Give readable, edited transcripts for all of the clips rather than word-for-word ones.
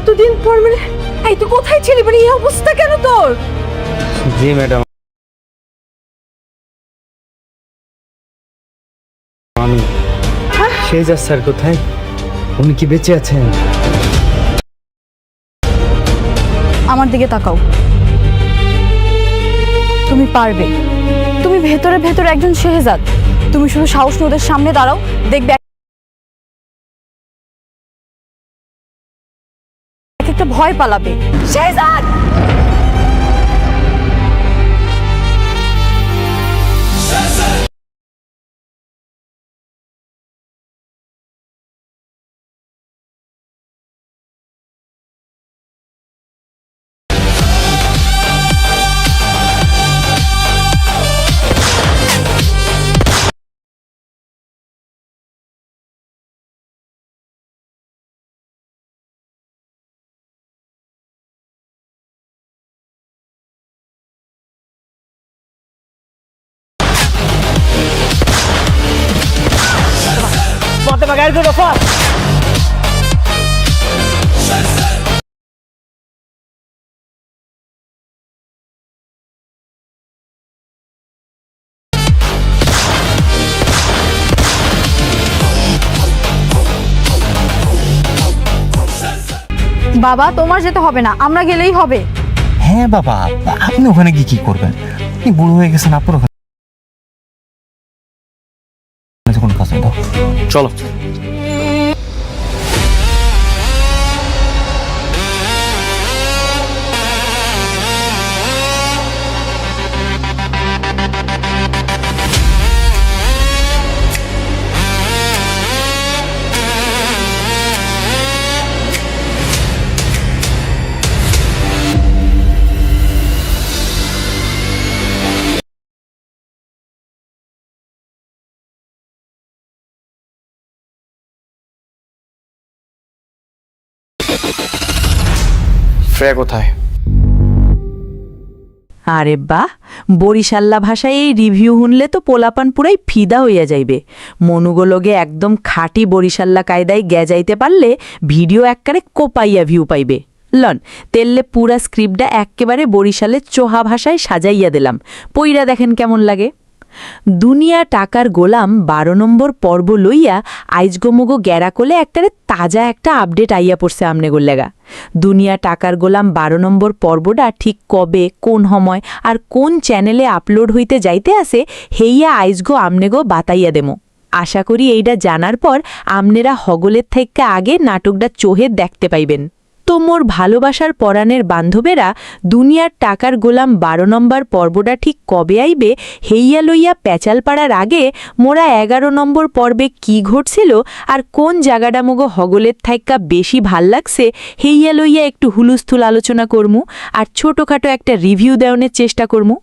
এতদিন পর মানে এই তুই কোথায় ছিলি মানে এই অবস্থা কেন তোর? জি ম্যাডাম, আমি শেহজাদ স্যার কোথায়? উনি কি বেঁচে আছেন? আমার দিকে তাকাও। তুমি পারবে। তুমি ভেতরে ভেতরে একজন শেহজাদ। তুমি শুধু সাহস নিয়ে ওদের সামনে দাঁড়াও, দেখবে এক একটা ভয় পালাবে। শেহজাদ! বাবা, তোমার যেতে হবে না, আমরা গেলেই হবে। হ্যাঁ বাবা, আপনি ওখানে গিয়ে কি করবেন? আপনি বুড়ো হয়ে গেছেন, আপনার ওখানে কোনো কাজ নেই। দাও চলো। শ্রেয়া কোথায়? আরে বাহ, বরিশাল্লা ভাষায় এই রিভিউ শুনলে তো পোলাপান পুরাই ফিদা হইয়া যাইবে। মনুগোলগে একদম খাঁটি বরিশাল্লা কায়দায় গেজাইতে পারলে ভিডিও একবারে কোপাইয়া ভিউ পাইবে। লন তেললে পুরা স্ক্রিপ্টটা একেবারে বরিশালের চোহা ভাষায় সাজাইয়া দিলাম, পইরা দেখেন কেমন লাগে। দুনিয়া টাকার গোলাম 12 নম্বর পর্ব লইয়া আইজগোমগো গ্যারাকলে একটারে তাজা একটা আপডেট আইয়া পড়ছে আমনে গোল্লেগা। দুনিয়া টাকার গোলাম 12 নম্বর পর্বটা ঠিক কবে, কোন সময় আর কোন চ্যানেলে আপলোড হইতে যাইতে আছে হেইয়া আইজগো আমনেগো বাতাইয়া দেমো। আশা করি এইটা জানার পর আমনেরা হগলের থেকে আগে নাটকটা চোহে দেখতে পাইবেন। তো মোর ভালোবাসার পরাণের বান্ধবেরা, দুনিয়ার টাকার গোলাম 12 নম্বর পর্বটা ঠিক কবে আইবে হেইয়া লইয়া প্যাচাল পাড়ার আগে মোরা 11 নম্বর পর্বে কি ঘটছিল আর কোন জায়গাটা মগো হগলের থাইক্কা বেশি ভাল লাগছে হেইয়া লইয়া একটু হুলুস্থুল আলোচনা করমু আর ছোটখাটো একটা রিভিউ দেওয়ানোর চেষ্টা করমু।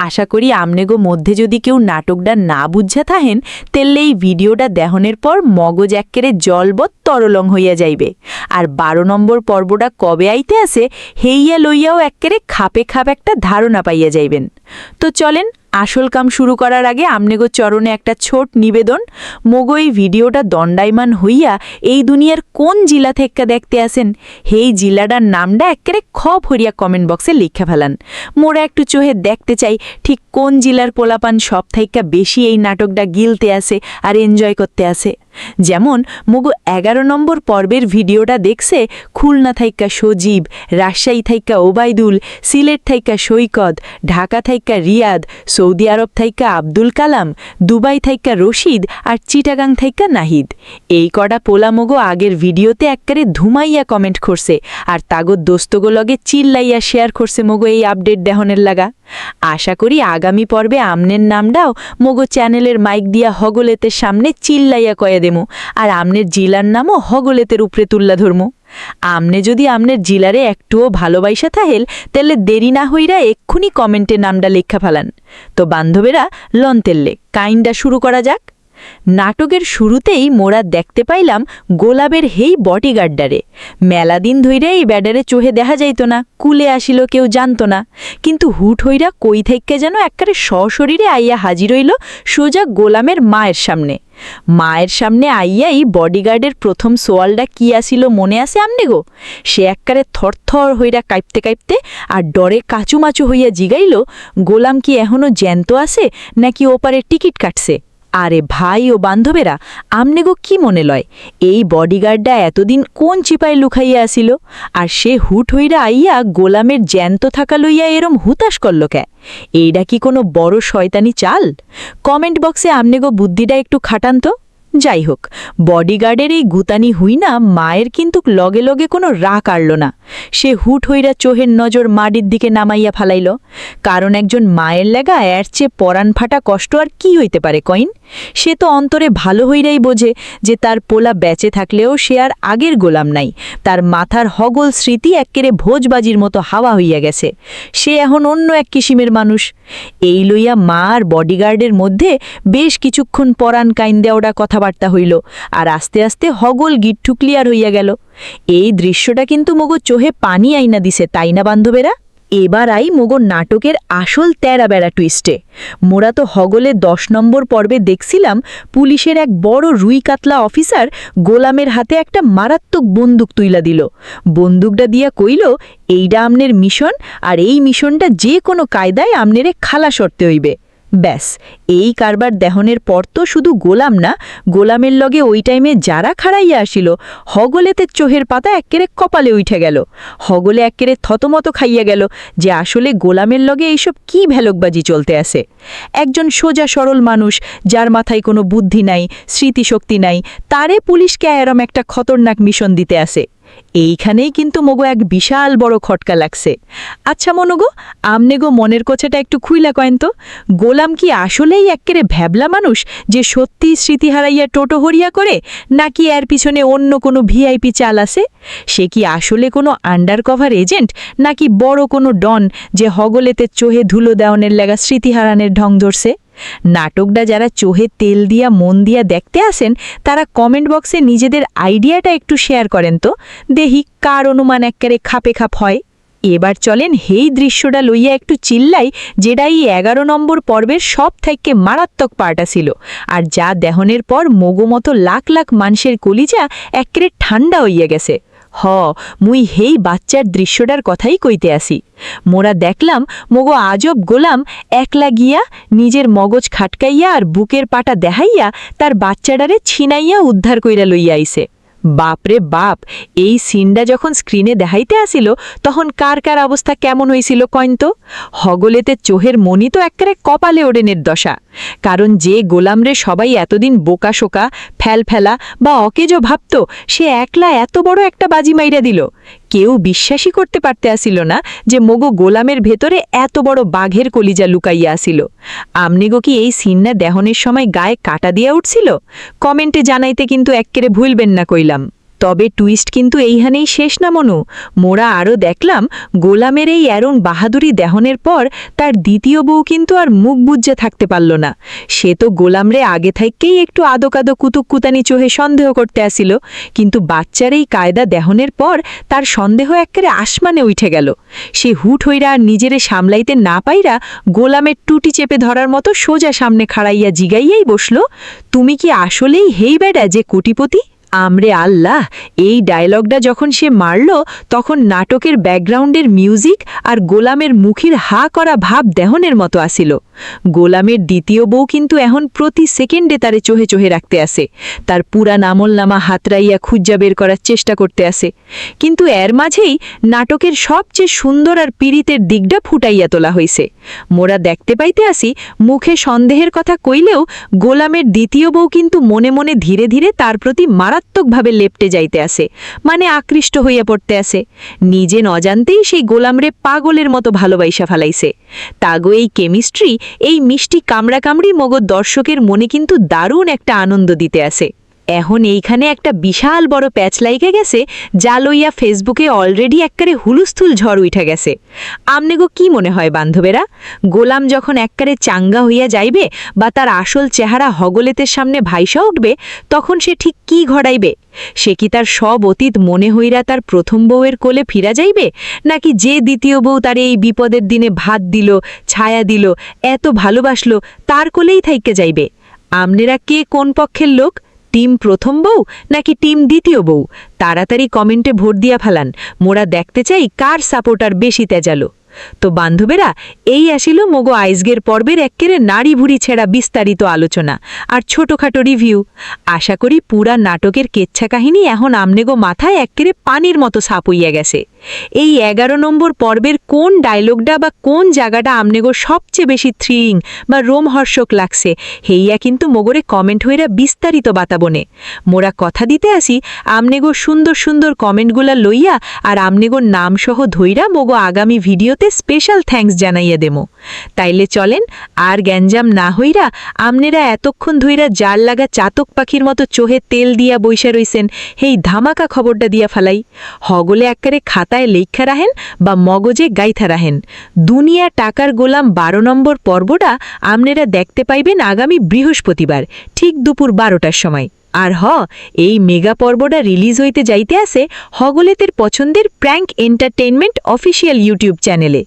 আশা করি আমনেগো মধ্যে যদি কেউ নাটকটা না বুঝা থাহেন তেললে এই ভিডিওটা দেহনের পর মগজ এক্কেরে জলবৎ তরলং হইয়া যাইবে। আর 12 নম্বর পর্বটা কবে আইতে আছে হেইয়া লইয়াও এক্কেরে খাপে খাপ একটা ধারণা পাইয়া যাইবেন। তো চলেন, আসল কাম শুরু করার আগে আমনেগো চরণে একটা ছোট নিবেদন। মগো এই ভিডিওটা দণ্ডায়মান হইয়া এই দুনিয়ার কোন জেলা থেকে দেখতে আসেন হেই জেলাটার নামটা এক্কেরে ভরিয়া কমেন্ট বক্সে লিখে ফেলান। মোরা একটু চোহে দেখতে চাই ঠিক কোন জেলার পোলাপান সব থেকে বেশি এই নাটকটা গিলতে আসে আর এনজয় করতে আসে। যেমন মগো 11 নম্বর পর্বের ভিডিওটা দেখছে খুলনা থাইক্কা সজীব, রাজশাহী থাইক্কা ওবায়দুল, সিলেট থাইক্কা সৈকত, ঢাকা থাইক্কা রিয়াদ, সৌদি আরব থাইক্কা আব্দুল কালাম, দুবাই থাইক্কা রশিদ আর চিটাগাং থাইক্কা নাহিদ। এই কটা পোলা মগো আগের ভিডিওতে একবারে ধুমাইয়া কমেন্ট করছে আর তাগো দোস্তগো লগে চিল্লাইয়া শেয়ার করছে মগো এই আপডেট দেহনের লাগা। আশা করি আগামী পর্বে আমনের নামটাও মগো চ্যানেলের মাইক দিয়া হগলেতের সামনে চিল্লাইয়া কয়ে দেমু আর আমনের জিলার নামও হগলেতের উপরে তুল্লা ধরমু। আমনে যদি আমনের জিলারে একটুও ভালোবাসা থাহেল তেলে দেরি না হইরা এক্ষুনি কমেন্টে নামটা লেখা ফেলান। তো বান্ধবেরা লন তেললে কাইন্ডা শুরু করা যাক। নাটকের শুরুতেই মোরা দেখতে পাইলাম গোলাপের হেই বডিগার্ডারে। মেলাদিন ধইরা এই ব্যাডারে চোহে দেখা যাইত না, কুলে আসিল কেউ জানতো না, কিন্তু হুট হইরা কই থেকে যেন একবারে সশরীরে আইয়া হাজির হইল সোজা গোলামের মায়ের সামনে। মায়ের সামনে আইয়াই বডিগার্ডের প্রথম সোয়ালটা কি আসিল মনে আছে আমনে গো? সে একবারে থরথর হইরা কাঁপতে কাঁপতে আর ডরে কাচুমাচু হইয়া জিগাইল, গোলাম কি এখনো জ্যান্ত আছে নাকি ওপারে টিকিট কাটছে? আরে ভাই ও বান্ধবেরা, আমনে গো কি মনে লয় এই বডিগার্ডটা এতদিন কোন চিপায় লুকাইয়া আসিল? আর সে হুট হইরা আইয়া গোলামের জ্যান্ত থাকা লইয়া এরম হুতাশ করল কে? এইটা কি কোনো বড় শয়তানি চাল? কমেন্ট বক্সে আমনে গো বুদ্ধিটা একটু খাটান তো। যাই হোক, বডিগার্ডের এই গুতানি হুই না মায়ের কিন্তু লগে লগে কোনো রাগ আড়ল না। সে হুট হইরা চোহের নজর মাটির দিকে নামাইয়া ফালাইল। কারণ একজন মায়ের লেগা এর চেয়ে পরাণ ফাটা কষ্ট আর কি হইতে পারে কইন? সে তো অন্তরে ভালো হইরাই বোঝে যে তার পোলা বেঁচে থাকলেও সে আর আগের গোলাম নাই। তার মাথার হগল স্মৃতি এক্কেরে ভোজবাজির মতো হাওয়া হইয়া গেছে। সে এখন অন্য এক কিসিমের মানুষ। এই লইয়া মা আর বডিগার্ডের মধ্যে বেশ কিছুক্ষণ পরাণ কাইন দেওয়া কথাবার্তা হইল, আর আস্তে আস্তে হগল গিট্টু ক্লিয়ার হইয়া গেল। এই দৃশ্যটা কিন্তু মগো চোহে পানি আইনা দিছে, তাই না বান্ধবেরা? এবার আই মোগো নাটকের আসল তেরা বেড়া টুইস্টে। মোরা তো হগলে 10 নম্বর পর্বে দেখছিলাম পুলিশের এক বড় রুই কাতলা অফিসার গোলামের হাতে একটা মারাত্মক বন্দুক তুইলা দিল। বন্দুকটা দিয়া কইল, এইটা আমনের মিশন, আর এই মিশনটা যে কোনো কায়দায় আমনেরে খালাস করতে হইবে। ব্যাস, এই কারবার দেহনের পর তো শুধু গোলাম না, গোলামের লগে ওই টাইমে যারা খাড়াইয়া আসিল হগলেতে চোহের পাতা এক্কেরে কপালে উঠে গেল। হগলে এক্কেরে থতমত খাইয়া গেল যে আসলে গোলামের লগে এইসব কি ভেলকবাজি চলতে আছে। একজন সোজা সরল মানুষ যার মাথায় কোনো বুদ্ধি নাই, স্মৃতিশক্তি নাই, তারে পুলিশকে এরম একটা খতরনাক মিশন দিতে আসে। এইখানেই কিন্তু মগো এক বিশাল বড় খটকা লাগছে। আচ্ছা মনগো, আমনে গো মনের কোছাটা একটু খুইলা কয়েন তো, গোলাম কি আসলেই এক্কেরে ভ্যাবলা মানুষ যে সত্যি স্মৃতি হারাইয়া টোটো হরিয়া করে, নাকি এর পিছনে অন্য কোনো ভিআইপি চাল আছে? সে কি আসলে কোনো আন্ডারকভার এজেন্ট, নাকি বড় কোনো ডন যে হগলেতে চোহে ধুলো দেওয়ানের লাগা স্মৃতি হারানের ঢং ধরছে? নাটকটা যারা চোহে তেল দিয়া মন দিয়া দেখতে আসেন তারা কমেন্ট বক্সে নিজেদের আইডিয়াটা একটু শেয়ার করেন তো, দেখি কার অনুমান এক্কারে খাপে খাপ হয়। এবার চলেন হেই দৃশ্যটা লইয়া একটু চিল্লাই, যেটা এই 11 নম্বর পর্বের সব থেকে মারাত্মক পার্টা ছিল, আর যা দেহনের পর মগো মতো লাখ লাখ মানুষের কলিজা এক্কেরে ঠান্ডা হইয়া গেছে। মুই হেই বাচ্চার দৃশ্যটার কথাই কইতে আসি। মোরা দেখলাম মগো আজব গোলাম একলা গিয়া নিজের মগজ খাটকাইয়া আর বুকের পাটা দেখাইয়া তার বাচ্চাটারে ছিনাইয়া উদ্ধার কইরা লইয়া আইছে। বাপরে বাপ, এই সিনটা যখন স্ক্রিনে দেখাইতে আসিল তখন কার কার অবস্থা কেমন হইছিল কইন তো? হগলেতে চোহের মনি তো এক্কেরে কপালে ওড়েনের দশা। কারণ যে গোলামরে সবাই এতদিন বোকাশোকা, ফেলফেলা বা অকেজো ভাবত, সে একলা এত বড় একটা বাজি মাইরা দিল। কেউ বিশ্বাসই করতে পারতে আসিল না যে মগো গোলামের ভেতরে এত বড় বাঘের কলিজা লুকাইয়া আসিল। আমনিগো কি এই সিননা দেহনের সময় গায়ে কাটা দিয়া উঠছিল? কমেন্টে জানাইতে কিন্তু এক্কেরে ভুলবেন না কইলাম। তবে টুইস্ট কিন্তু এইখানেই শেষ না মনু। মোরা আরও দেখলাম গোলামের এই এরম বাহাদুরি দেহনের পর তার দ্বিতীয় বউ কিন্তু আর মুখ বুজ্জে থাকতে পারল না। সে তো গোলামরে আগে থেকেই একটু আদো কুতুকুতানি চোহে সন্দেহ করতে আসিল, কিন্তু বাচ্চার এই কায়দা দেহনের পর তার সন্দেহ এক্কেরে আসমানে উঠে গেল। সে হুট হইরা আর নিজেরে সামলাইতে না পাইরা গোলামের টুটি চেপে ধরার মতো সোজা সামনে খাড়াইয়া জিগাইয়াই বসল, তুমি কি আসলেই হেই বেডা যে কোটিপতি? আমরে আল্লাহ, এই ডায়লগটা যখন সে মারল তখন নাটকের ব্যাকগ্রাউন্ডের মিউজিক আর গোলামের মুখের হা করা ভাব দেহনের মতো আসিল। গোলামের দ্বিতীয় বউ কিন্তু এখন প্রতি সেকেন্ডে তারে চোহে চোহে রাখতে আসে, তার পুরা নামলনামা হাতড়াইয়া খুঁজা বের করার চেষ্টা করতে আসে। কিন্তু এর মাঝেই নাটকের সবচেয়ে সুন্দর আর পীড়িতের দিকটা ফুটাইয়া তোলা হইছে। মোরা দেখতে পাইতে আসি মুখে সন্দেহের কথা কইলেও গোলামের দ্বিতীয় বউ কিন্তু মনে মনে ধীরে ধীরে তার প্রতি মারাত্মকভাবে লেপটে যাইতে আসে, মানে আকৃষ্ট হইয়া পড়তে আসে। নিজে নজান্তেই সেই গোলামরে পাগলের মতো ভালোবাসা ফালাইছে। তাগো এই কেমিস্ট্রি, এই মিষ্টি কামড়াকামড়ি মগো দর্শকের মনে কিন্তু দারুণ একটা আনন্দ দিতে আসে। এখন এইখানে একটা বিশাল বড় প্যাচ লাইগে গেছে, যা লইয়া ফেসবুকে অলরেডি এককারে হুলুস্থুল ঝড় উঠা গেছে। আমনেগো কি মনে হয় বান্ধবেরা, গোলাম যখন এককারে চাঙ্গা হইয়া যাইবে বা তার আসল চেহারা হগলেতের সামনে ভাইসা উঠবে, তখন সে ঠিক কি ঘটাইবে? সে কি তার সব অতীত মনে হইরা তার প্রথম বউয়ের কোলে ফিরা যাইবে, নাকি যে দ্বিতীয় বউ তার এই বিপদের দিনে ভাত দিল, ছায়া দিল, এত ভালোবাসলো, তার কোলেই থাইকে যাইবে? আমনেরা কে কোন পক্ষের লোক? টিম প্রথম বউ নাকি টিম দ্বিতীয় বউ? তাড়াতাড়ি কমেন্টে ভোট দিয়া ফেলান, মোরা দেখতে চাই কার সাপোর্টার বেশি তেজালো। তো বান্ধবেরা, এই আসিল মগো আইজগের পর্বের এক্কেরে নারী ভুড়ি ছেড়া বিস্তারিত আলোচনা আর ছোটখাটো রিভিউ। আশা করি পুরা নাটকের কেচ্ছা কাহিনী এখন আমনেগো মাথায় এক্কেরে পানির মতো সাপ হইয়া গেছে। এই 11 নম্বর পর্বের কোন ডায়লগটা বা কোন জায়গাটা আমনেগো সবচেয়ে বেশি থ্রিলিং বা রোমহর্ষক লাগছে, হেইয়া কিন্তু মগরে কমেন্ট হইরা বিস্তারিত বাতাবনে। মোরা কথা দিতে আসি আমনেগো সুন্দর সুন্দর কমেন্টগুলা লইয়া আর আমনেগোর নামসহ ধইরা মগো আগামী ভিডিওতে স্পেশাল থ্যাঙ্কস জানাইয়া দেমো। তাইলে চলেন আর গ্যাঞ্জাম না হইরা আমনেরা এতক্ষণ ধইরা জাল লাগা চাতক পাখির মতো চোহে তেল দিয়া বইসা রইছেন, হেই ধামাকা খবরটা দিয়া ফালাই। হগলে এককারে খাতায় লেখা রাহেন বা মগজে গাইথা রাহেন, দুনিয়া টাকার গোলাম 12 নম্বর পর্বটা আমনেরা দেখতে পাইবেন আগামী বৃহস্পতিবার ঠিক দুপুর 12টার সময়। আর এই মেগা পর্বটা রিলিজ হইতে যাইতে আছে হগলেতের পছন্দের প্র্যাঙ্ক এন্টারটেইনমেন্ট অফিসিয়াল ইউটিউব চ্যানেলে।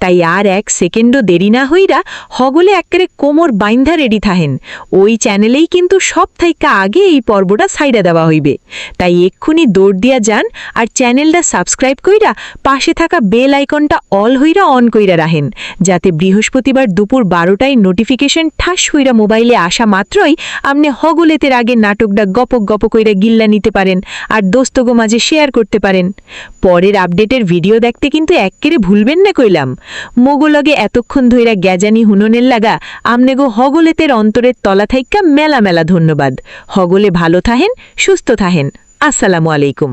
তাই আর 1 সেকেন্ডও দেরি না হইরা হগলে একবারে কোমর বাইন্ধা রেডি থাহেন। ওই চ্যানেলেই কিন্তু সব থাইকা আগে এই পর্বটা সাইডা দেওয়া হইবে। তাই এক্ষুনি দৌড় দিয়া যান আর চ্যানেলটা সাবস্ক্রাইব কইরা পাশে থাকা বেল আইকনটা অল হইরা অন কইরা রাহেন, যাতে বৃহস্পতিবার দুপুর 12টায় নোটিফিকেশন ঠাস হইরা মোবাইলে আসা মাত্রই আপনি হগলেতের আগে নাটক গপক গপ কইরা গিল্লা নিতে পারেন আর দোস্তগো মাঝে শেয়ার করতে পারেন। পরের আপডেটের ভিডিও দেখতে কিন্তু এক্কেরে ভুলবেন না কইলাম। মোগলগে এতক্ষণ ধইরা গ্যাজানি হুননের লাগা আমনেগো হগলেতের অন্তরের তলা থাইক্কা মেলা মেলা ধন্যবাদ। হগলে ভালো থাহেন, সুস্থ থাহেন। আসসালামু আলাইকুম।